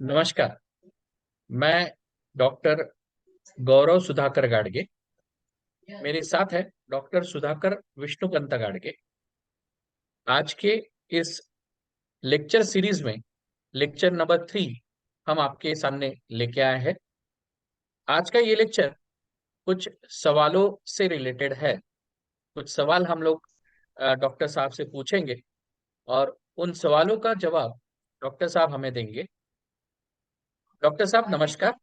नमस्कार। मैं डॉक्टर गौरव सुधाकर गाडगे। मेरे साथ है डॉक्टर सुधाकर विष्णुकंता गाडगे। आज के इस लेक्चर सीरीज में लेक्चर नंबर 3 हम आपके सामने लेके आए हैं। आज का ये लेक्चर कुछ सवालों से रिलेटेड है। कुछ सवाल हम लोग डॉक्टर साहब से पूछेंगे और उन सवालों का जवाब डॉक्टर साहब हमें देंगे। डॉक्टर साहब नमस्कार।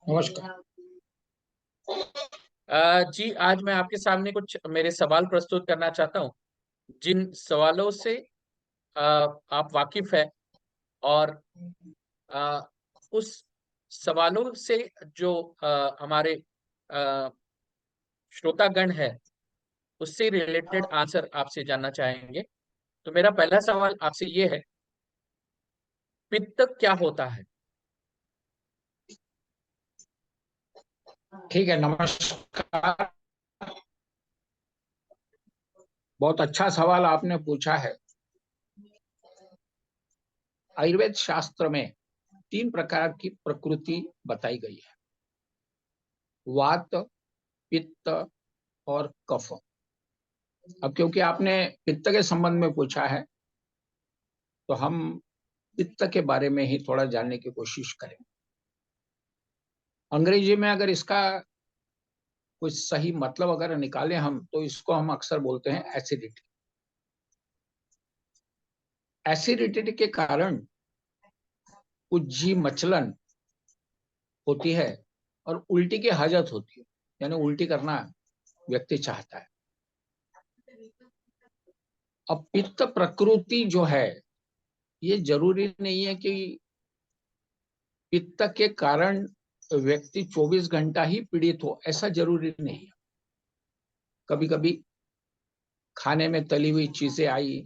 नमस्कार। जी, आज मैं आपके सामने कुछ मेरे सवाल प्रस्तुत करना चाहता हूँ, जिन सवालों से आप वाकिफ है और अ, उस सवालों से जो हमारे अ, श्रोतागण है उससे रिलेटेड आंसर आपसे जानना चाहेंगे। तो मेरा पहला सवाल आपसे ये है, पित्त क्या होता है? ठीक है, नमस्कार। बहुत अच्छा सवाल आपने पूछा है। आयुर्वेद शास्त्र में 3 प्रकार की प्रकृति बताई गई है: वात, पित्त और कफ। अब क्योंकि आपने पित्त के संबंध में पूछा है, तो हम पित्त के बारे में ही थोड़ा जानने की कोशिश करें। अंग्रेजी में अगर इसका कुछ सही मतलब अगर निकालें हम, तो इसको हम अक्सर बोलते हैं एसिडिटी। एसिडिटी के कारण कुछ जी मचलन होती है और उल्टी की हाजत होती है, यानी उल्टी करना व्यक्ति चाहता है। अब पित्त प्रकृति जो है, ये जरूरी नहीं है कि पित्त के कारण व्यक्ति 24 घंटा ही पीड़ित हो, ऐसा जरूरी नहीं है। कभी कभी खाने में तली हुई चीजें आई,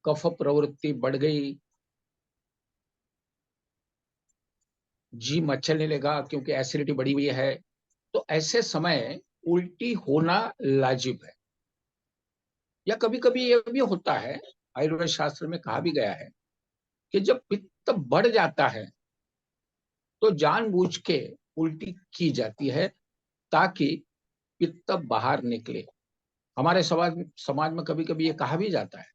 कफ प्रवृत्ति बढ़ गई, जी मचलने लगा क्योंकि एसिडिटी बढ़ी हुई है, तो ऐसे समय उल्टी होना लाजिब है। या कभी कभी ये भी होता है, आयुर्वेद शास्त्र में कहा भी गया है कि जब पित्त बढ़ जाता है तो जानबूझ के उल्टी की जाती है ताकि पित्त बाहर निकले। हमारे समाज समाज में कभी कभी ये कहा भी जाता है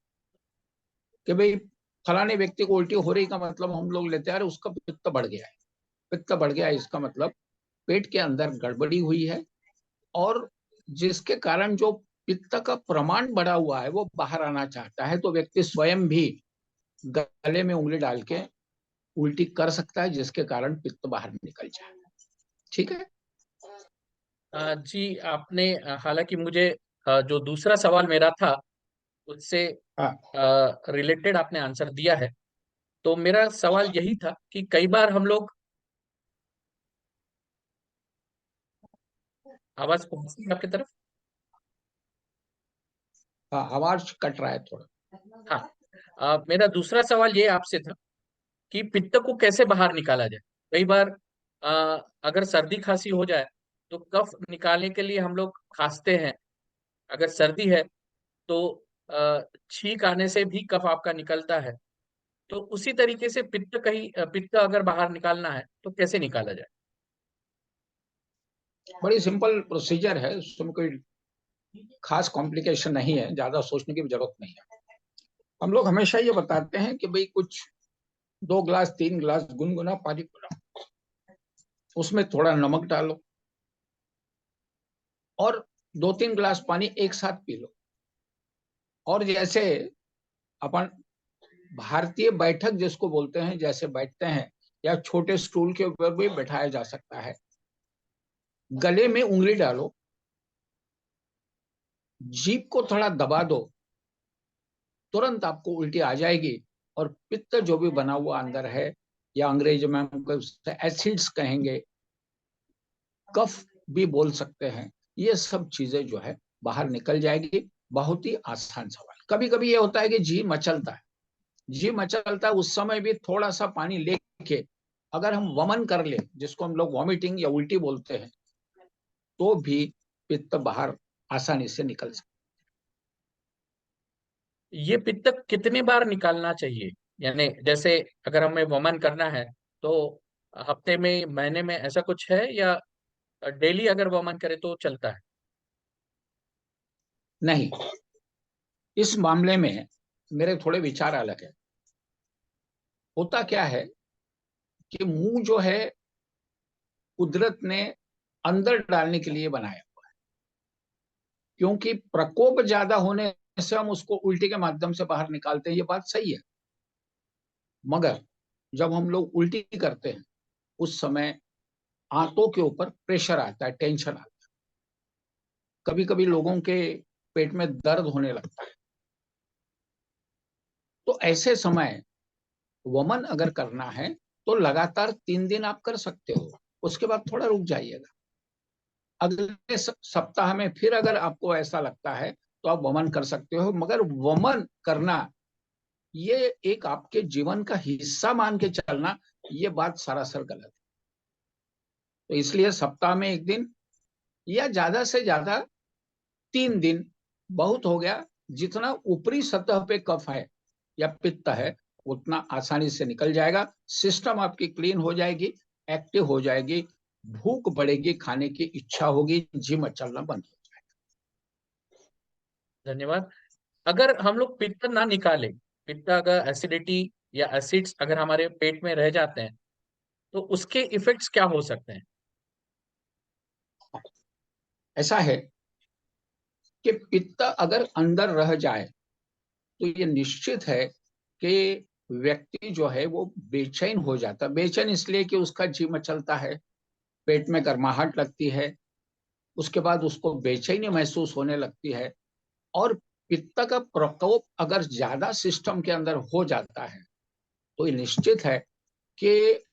कि भाई फलाने व्यक्ति को उल्टी हो रही, का मतलब हम लोग लेते हैं अरे उसका पित्त बढ़ गया है। पित्त बढ़ गया है इसका मतलब पेट के अंदर गड़बड़ी हुई है, और जिसके कारण जो पित्त का प्रमाण बढ़ा हुआ है वो बाहर आना चाहता है, तो व्यक्ति स्वयं भी गले में उंगली डाल के उल्टी कर सकता है, जिसके कारण पित्त बाहर निकल जाए। ठीक है। जी, आपने हालांकि मुझे जो दूसरा सवाल मेरा था उससे हाँ, रिलेटेड आपने आंसर दिया है। तो मेरा सवाल यही था कि कई बार हम लोग, आवाज पहुंचती है आपकी तरफ? हाँ, आवाज कट रहा है थोड़ा। हाँ। मेरा दूसरा सवाल ये आपसे था कि पित्त को कैसे बाहर निकाला जाए। कई बार अ, अगर सर्दी खांसी हो जाए तो कफ निकालने के लिए हम लोग खांसते हैं। अगर सर्दी है तो छींक आने से भी कफ आपका निकलता है। तो उसी तरीके से पित्त अगर बाहर निकालना है तो कैसे निकाला जाए? बड़ी सिंपल प्रोसीजर है, उसमें कोई खास कॉम्प्लिकेशन नहीं है, ज्यादा सोचने की भी जरूरत नहीं है। हम लोग हमेशा ये बताते हैं कि भाई कुछ 2 गिलास 3 गिलास गुनगुना पानी बनाओ, उसमें थोड़ा नमक डालो और 2-3 गिलास पानी एक साथ पी लो। और जैसे अपन भारतीय बैठक जिसको बोलते हैं, जैसे बैठते हैं, या छोटे स्टूल के ऊपर भी बैठाया जा सकता है। गले में उंगली डालो, जीभ को थोड़ा दबा दो, तुरंत आपको उल्टी आ जाएगी। और पित्त जो भी बना हुआ अंदर है, या अंग्रेजी में हम एसिड्स कहेंगे, कफ भी बोल सकते हैं, ये सब चीजें जो है बाहर निकल जाएगी। बहुत ही आसान सवाल। कभी कभी ये होता है कि जी मचलता है, जी मचलता है, उस समय भी थोड़ा सा पानी लेके अगर हम वमन कर ले, जिसको हम लोग वॉमिटिंग या उल्टी बोलते हैं, तो भी पित्त बाहर आसानी से निकल सकता ये पित्त कितने बार निकालना चाहिए? यानी जैसे अगर हमें वमन करना है तो हफ्ते में, महीने में, ऐसा कुछ है, या डेली अगर वमन करे तो चलता है? नहीं, इस मामले में मेरे थोड़े विचार अलग है। होता क्या है कि मुंह जो है कुदरत ने अंदर डालने के लिए बनाया, क्योंकि प्रकोप ज्यादा होने से हम उसको उल्टी के माध्यम से बाहर निकालते हैं, ये बात सही है। मगर जब हम लोग उल्टी करते हैं उस समय आंतों के ऊपर प्रेशर आता है, टेंशन आता है, कभी कभी लोगों के पेट में दर्द होने लगता है। तो ऐसे समय वमन अगर करना है तो लगातार 3 दिन आप कर सकते हो, उसके बाद थोड़ा रुक जाइएगा। अगले सप्ताह में फिर अगर आपको ऐसा लगता है तो आप वमन कर सकते हो, मगर वमन करना ये एक आपके जीवन का हिस्सा मान के चलना, ये बात सरासर गलत है। तो इसलिए सप्ताह में 1 दिन या ज्यादा से ज्यादा 3 दिन बहुत हो गया। जितना ऊपरी सतह पे कफ है या पित्त है उतना आसानी से निकल जाएगा, सिस्टम आपकी क्लीन हो जाएगी, एक्टिव हो जाएगी, भूख बढ़ेगी, खाने की इच्छा होगी, जी मचलना बंद हो जाएगा। धन्यवाद। अगर हम लोग पित्त ना निकाले, पित्त अगर एसिडिटी या एसिड्स अगर हमारे पेट में रह जाते हैं, तो उसके इफेक्ट्स क्या हो सकते हैं? ऐसा है कि पित्त अगर अंदर रह जाए तो ये निश्चित है कि व्यक्ति जो है वो बेचैन हो जाता है। बेचैन इसलिए कि उसका जी मचलता है, पेट में गर्माहट लगती है, उसके बाद उसको बेचैनी महसूस होने लगती है। और पित्त का प्रकोप अगर ज्यादा सिस्टम के अंदर हो जाता है तो ये निश्चित है कि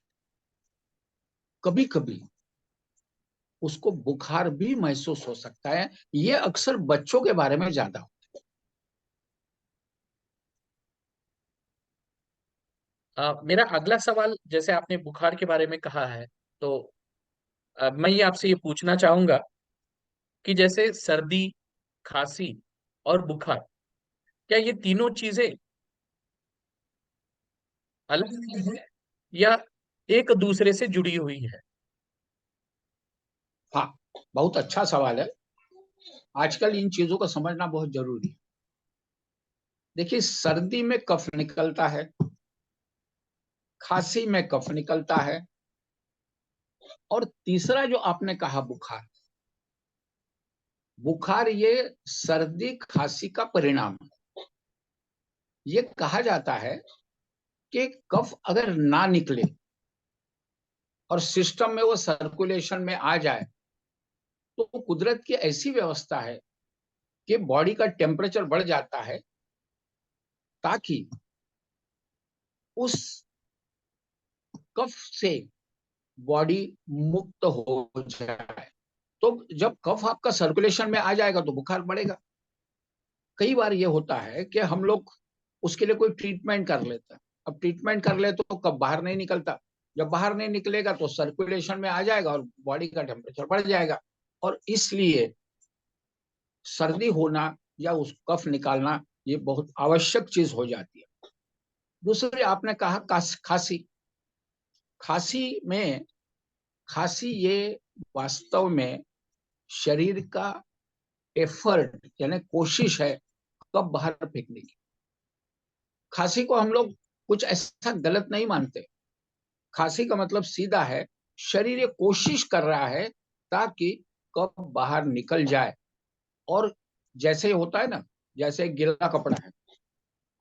कभी कभी उसको बुखार भी महसूस हो सकता है। ये अक्सर बच्चों के बारे में ज्यादा। मेरा अगला सवाल, जैसे आपने बुखार के बारे में कहा है, तो मैं ये आपसे ये पूछना चाहूंगा कि जैसे सर्दी, खांसी और बुखार, क्या ये तीनों चीजें अलग अलग है या एक दूसरे से जुड़ी हुई है? हाँ, बहुत अच्छा सवाल है। आजकल इन चीजों को समझना बहुत जरूरी है। देखिए, सर्दी में कफ निकलता है, खांसी में कफ निकलता है, और तीसरा जो आपने कहा बुखार, बुखार ये सर्दी खांसी का परिणाम है। ये कहा जाता है कि कफ अगर ना निकले और सिस्टम में वो सर्कुलेशन में आ जाए तो कुदरत की ऐसी व्यवस्था है कि बॉडी का टेम्परेचर बढ़ जाता है ताकि उस कफ से बॉडी मुक्त हो जाए। तो जब कफ आपका सर्कुलेशन में आ जाएगा तो बुखार बढ़ेगा। कई बार ये होता है कि हम लोग उसके लिए कोई ट्रीटमेंट कर लेते हैं। अब ट्रीटमेंट कर ले तो कब बाहर नहीं निकलता, जब बाहर नहीं निकलेगा तो सर्कुलेशन में आ जाएगा और बॉडी का टेम्परेचर बढ़ जाएगा। और इसलिए सर्दी होना या उस कफ निकालना ये बहुत आवश्यक चीज हो जाती है। दूसरी आपने कहा खांसी। खांसी में खांसी ये वास्तव में शरीर का एफर्ट यानी कोशिश है कब बाहर फेंकने की। खांसी को हम लोग कुछ ऐसा गलत नहीं मानते। खांसी का मतलब सीधा है, शरीर ये कोशिश कर रहा है ताकि कब बाहर निकल जाए। और जैसे होता है ना, जैसे गिला कपड़ा है,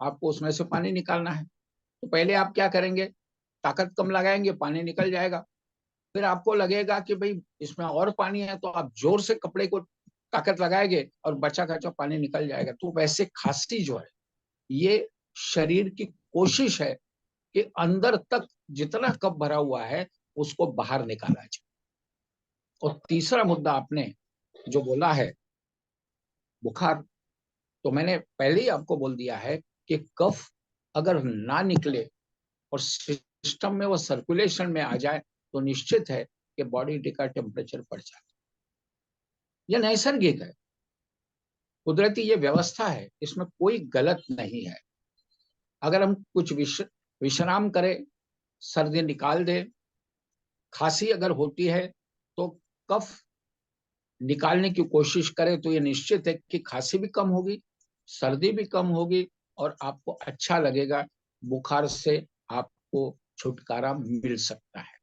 आपको उसमें से पानी निकालना है तो पहले आप क्या करेंगे, ताकत कम लगाएंगे, पानी निकल जाएगा। फिर आपको लगेगा कि भाई इसमें और पानी है तो आप जोर से कपड़े को ताकत लगाएंगे और बचा खचा पानी निकल जाएगा। तो वैसे खांसी जो है ये शरीर की कोशिश है कि अंदर तक जितना कप भरा हुआ है उसको बाहर निकाला जाए। और तीसरा मुद्दा आपने जो बोला है बुखार, तो मैंने पहले ही आपको बोल दिया है कि कफ अगर ना निकले और सिस्टम में वो सर्कुलेशन में आ जाए तो निश्चित है कि बॉडी का टेम्परेचर बढ़ जाए। यह नैसर्गिक है। कुदरती ये व्यवस्था है, इसमें कोई गलत नहीं है। अगर हम कुछ विश्राम करें, सर्दी निकाल दे, खांसी अगर होती है तो कफ निकालने की कोशिश करें, तो ये निश्चित है कि खांसी भी कम होगी, सर्दी भी कम होगी और आपको अच्छा लगेगा, बुखार से आपको छुटकारा मिल सकता है।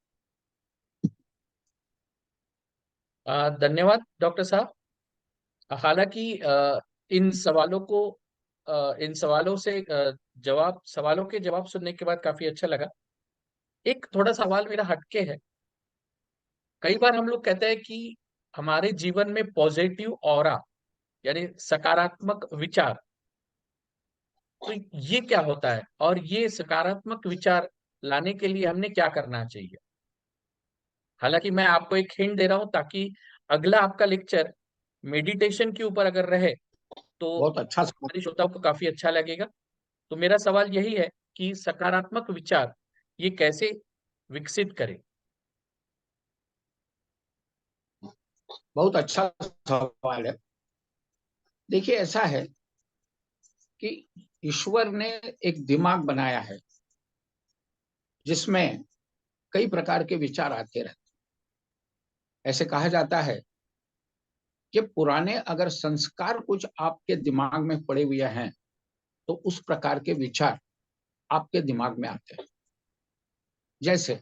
धन्यवाद डॉक्टर साहब। हालांकि इन सवालों को इन सवालों से जवाब सवालों के जवाब सुनने के बाद काफी अच्छा लगा। एक थोड़ा सवाल मेरा हटके है। कई बार हम लोग कहते हैं कि हमारे जीवन में पॉजिटिव ऑरा यानी सकारात्मक विचार, तो ये क्या होता है और ये सकारात्मक विचार लाने के लिए हमने क्या करना चाहिए? हालांकि मैं आपको एक हिंट दे रहा हूं ताकि अगला आपका लेक्चर मेडिटेशन के ऊपर अगर रहे तो बहुत अच्छा सवाल। हमारे श्रोताओं को काफी अच्छा लगेगा। तो मेरा सवाल यही है कि सकारात्मक विचार ये कैसे विकसित करें? बहुत अच्छा सवाल है। देखिए, ऐसा है कि ईश्वर ने एक दिमाग बनाया है जिसमें कई प्रकार के विचार आते रहते हैं। ऐसे कहा जाता है कि पुराने अगर संस्कार कुछ आपके दिमाग में पड़े हुए हैं तो उस प्रकार के विचार आपके दिमाग में आते हैं। जैसे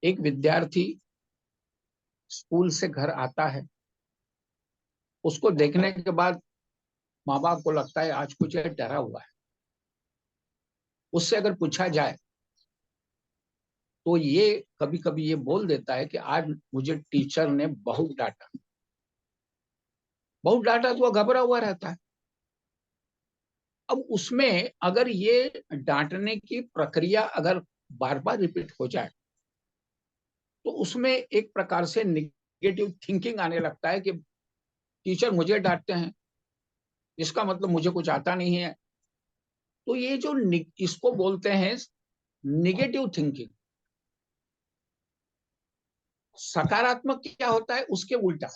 एक विद्यार्थी स्कूल से घर आता है, उसको देखने के बाद माँ बाप को लगता है आज कुछ ये डरा हुआ है। उससे अगर पूछा जाए तो ये कभी कभी ये बोल देता है कि आज मुझे टीचर ने बहुत डांटा। बहुत डांटा तो वह घबरा हुआ रहता है। अब उसमें अगर ये डांटने की प्रक्रिया अगर बार बार रिपीट हो जाए तो उसमें एक प्रकार से निगेटिव थिंकिंग आने लगता है कि टीचर मुझे डांटते हैं, इसका मतलब मुझे कुछ आता नहीं है। तो ये जो इसको बोलते हैं निगेटिव थिंकिंग। सकारात्मक क्या होता है, उसके उल्टा।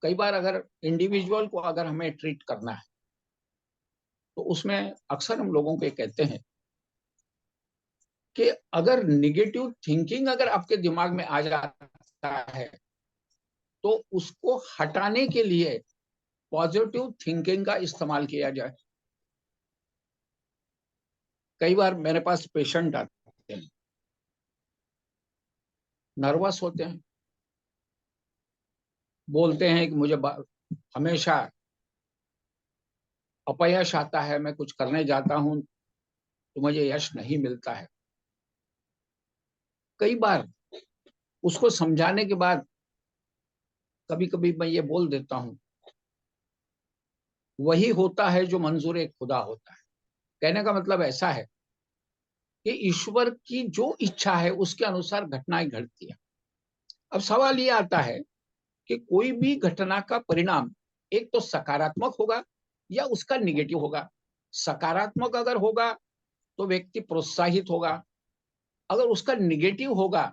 कई बार अगर इंडिविजुअल को अगर हमें ट्रीट करना है तो उसमें अक्सर हम लोगों को कहते हैं कि अगर निगेटिव थिंकिंग अगर आपके दिमाग में आ जाता है तो उसको हटाने के लिए पॉजिटिव थिंकिंग का इस्तेमाल किया जाए। कई बार मेरे पास पेशेंट आते हैं, नर्वस होते हैं, बोलते हैं कि मुझे हमेशा अपयश आता है, मैं कुछ करने जाता हूं तो मुझे यश नहीं मिलता है। कई बार उसको समझाने के बाद कभी कभी मैं ये बोल देता हूं, वही होता है जो मंजूर खुदा होता है। कहने का मतलब ऐसा है कि ईश्वर की जो इच्छा है उसके अनुसार घटनाएं घटती है। अब सवाल ये आता है कि कोई भी घटना का परिणाम एक तो सकारात्मक होगा या उसका निगेटिव होगा। सकारात्मक अगर होगा तो व्यक्ति प्रोत्साहित होगा, अगर उसका निगेटिव होगा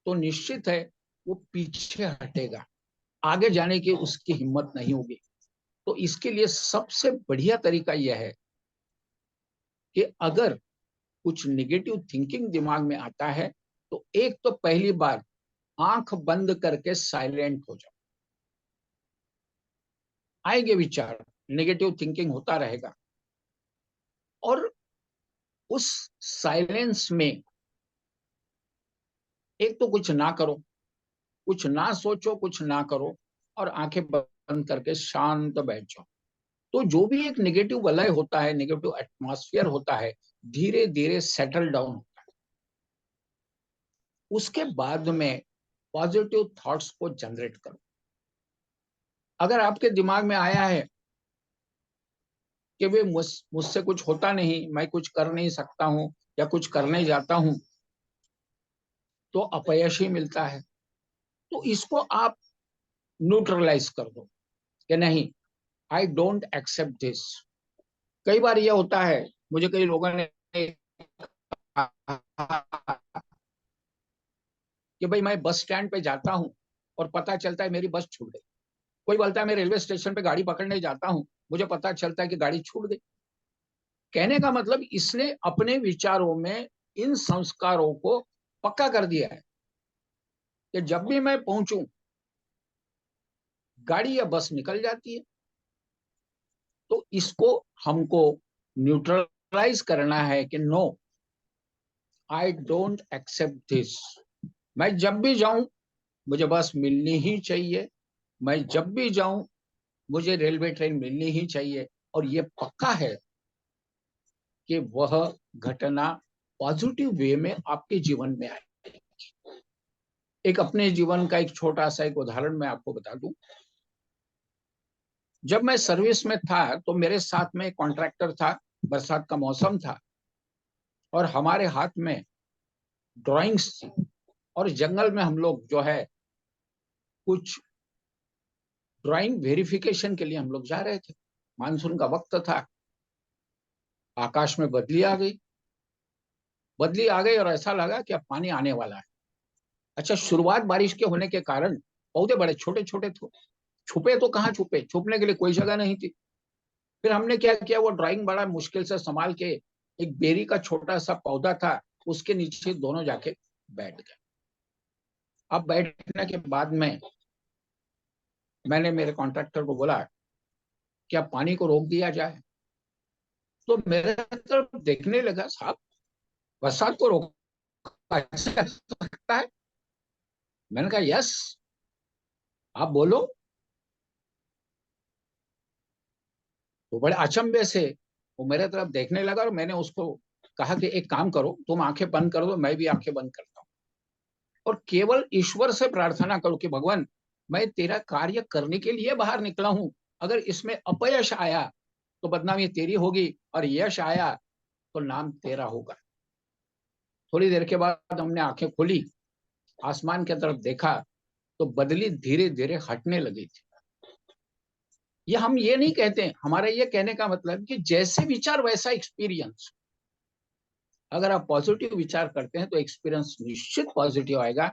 तो निश्चित है वो पीछे हटेगा, आगे जाने की उसकी हिम्मत नहीं होगी। तो इसके लिए सबसे बढ़िया तरीका यह है कि अगर कुछ निगेटिव थिंकिंग दिमाग में आता है तो एक तो पहली बार आंख बंद करके साइलेंट हो जाओ। आएंगे विचार, नेगेटिव थिंकिंग होता रहेगा, और उस साइलेंस में एक तो कुछ ना करो, कुछ ना सोचो, कुछ ना करो, और आंखें बंद करके शांत बैठ जाओ। तो जो भी एक नेगेटिव वलय होता है, नेगेटिव एटमॉस्फेयर होता है, धीरे धीरे सेटल डाउन होता है। उसके बाद में पॉजिटिव थॉट्स को जनरेट करो। अगर आपके दिमाग में आया है कि वे मुझसे कुछ होता नहीं, मैं कुछ कर नहीं सकता हूं या कुछ करने जाता हूं तो अपयश ही मिलता है, तो इसको आप न्यूट्रलाइज कर दो कि नहीं, आई डोंट एक्सेप्ट दिस। कई बार यह होता है, मुझे कई लोगों ने कहा कि भाई मैं बस स्टैंड पे जाता हूं और पता चलता है मेरी बस छूट गई। कोई बोलता है मैं रेलवे स्टेशन पे गाड़ी पकड़ने जाता हूँ, मुझे पता चलता है कि गाड़ी छूट गई। कहने का मतलब इसने अपने विचारों में इन संस्कारों को पक्का कर दिया है कि जब भी मैं पहुंचूं गाड़ी या बस निकल जाती है। तो इसको हमको न्यूट्रलाइज करना है कि no, I don't accept this. मैं जब भी जाऊं मुझे बस मिलनी ही चाहिए, मैं जब भी जाऊं मुझे रेलवे ट्रेन मिलनी ही चाहिए। और ये पक्का है कि वह घटना पॉजिटिव वे में आपके जीवन में आए। एक अपने जीवन का एक छोटा सा एक उदाहरण मैं आपको बता दूं। जब मैं सर्विस में था तो मेरे साथ में एक कॉन्ट्रैक्टर था, बरसात का मौसम था और हमारे हाथ में ड्राइंग्स थी। और जंगल में हम लोग जो है कुछ ड्राइंग वेरिफिकेशन के लिए हम लोग जा रहे थे। मानसून का वक्त था, आकाश में बदली आ गई और ऐसा लगा कि अब पानी आने वाला है। अच्छा, शुरुआत बारिश के होने के कारण पौधे बड़े छोटे छोटे थे, छुपे तो कहाँ छुपे, छुपने के लिए कोई जगह नहीं थी। फिर हमने क्या किया, वो ड्राइंग बड़ा मुश्किल से संभाल के एक बेरी का छोटा सा पौधा था उसके नीचे दोनों जाके बैठ गए। अब बैठने के बाद में मैंने मेरे कॉन्ट्रैक्टर को बोला कि अब पानी को रोक दिया जाए। तो मेरे तरफ देखने लगा, साहब बरसात को रोका जा सकता है? मैंने कहा यस, आप बोलो। तो बड़े अचंभे से वो मेरे तरफ देखने लगा और मैंने उसको कहा कि एक काम करो, तुम आंखें बंद कर दो, मैं भी आंखें बंद करता हूँ और केवल ईश्वर से प्रार्थना करो कि भगवान, मैं तेरा कार्य करने के लिए बाहर निकला हूं, अगर इसमें अपयश आया तो बदनामी तेरी होगी और यश आया तो नाम तेरा होगा। थोड़ी देर के बाद हमने आंखें खोली, आसमान की तरफ देखा तो बदली धीरे धीरे हटने लगी थी। ये हम ये नहीं कहते, हमारा ये कहने का मतलब कि जैसे विचार वैसा एक्सपीरियंस। अगर आप पॉजिटिव विचार करते हैं तो एक्सपीरियंस निश्चित पॉजिटिव आएगा,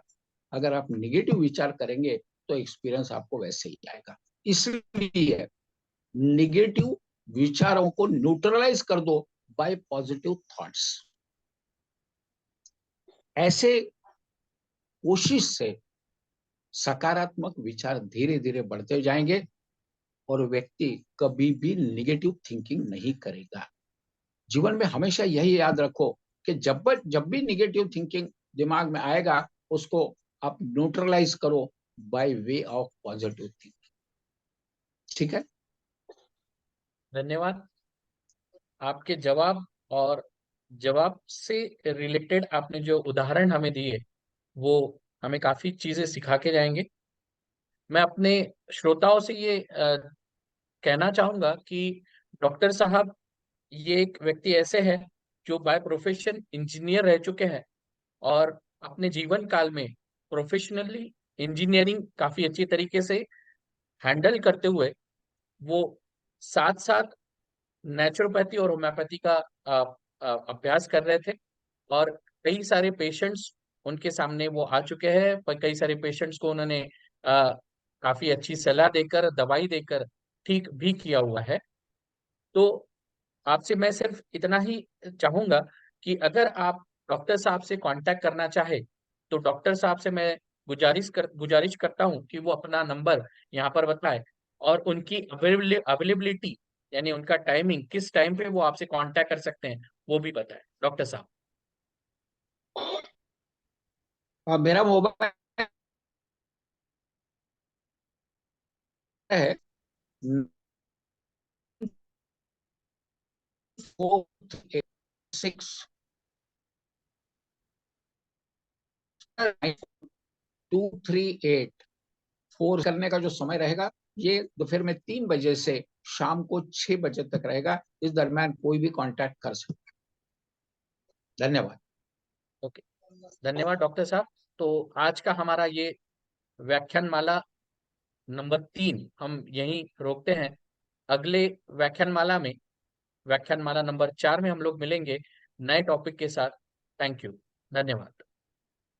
अगर आप निगेटिव विचार करेंगे तो एक्सपीरियंस आपको वैसे ही आएगा। इसलिए निगेटिव विचारों को न्यूट्रलाइज कर दो बाय पॉजिटिव थॉट्स। ऐसे कोशिश से सकारात्मक विचार धीरे धीरे बढ़ते जाएंगे और व्यक्ति कभी भी निगेटिव थिंकिंग नहीं करेगा। जीवन में हमेशा यही याद रखो कि जब भी निगेटिव थिंकिंग दिमाग में आएगा उसको आप न्यूट्रलाइज करो by way of positive thinking. ठीक है। धन्यवाद। आपके जवाब और जवाब से रिलेटेड आपने जो उदाहरण हमें दिए वो हमें काफी चीजें सिखा के जाएंगे। मैं अपने श्रोताओं से ये कहना चाहूंगा कि डॉक्टर साहब ये एक व्यक्ति ऐसे हैं जो बाय प्रोफेशन इंजीनियर रह चुके हैं और अपने जीवन काल में प्रोफेशनली इंजीनियरिंग काफी अच्छी तरीके से हैंडल करते हुए वो साथ साथ नेचुरोपैथी और होम्योपैथी का अभ्यास कर रहे थे। और कई सारे पेशेंट्स उनके सामने वो आ चुके हैं, पर कई सारे पेशेंट्स को उन्होंने अ, काफी अच्छी सलाह देकर दवाई देकर ठीक भी किया हुआ है। तो आपसे मैं सिर्फ इतना ही चाहूंगा कि अगर आप डॉक्टर साहब से कांटेक्ट करना चाहे तो डॉक्टर साहब से मैं गुजारिश करता हूं कि वो अपना नंबर यहाँ पर बताएं और उनकी अवेलेबिलिटी यानी उनका टाइमिंग किस टाइम पे वो आपसे कांटेक्ट कर सकते हैं वो भी बताएं डॉक्टर साहब। मेरा मोबाइल है 486 238 4 करने का जो समय रहेगा ये दोपहर में 3 बजे से शाम को 6 बजे तक रहेगा। इस दरमियान कोई भी कांटेक्ट कर सकता है। धन्यवाद। ओके, धन्यवाद डॉक्टर साहब। तो आज का हमारा ये व्याख्यान माला नंबर 3 हम यहीं रोकते हैं। अगले व्याख्यान माला नंबर 4 में हम लोग मिलेंगे नए टॉपिक के साथ। Thank you. धन्यवाद।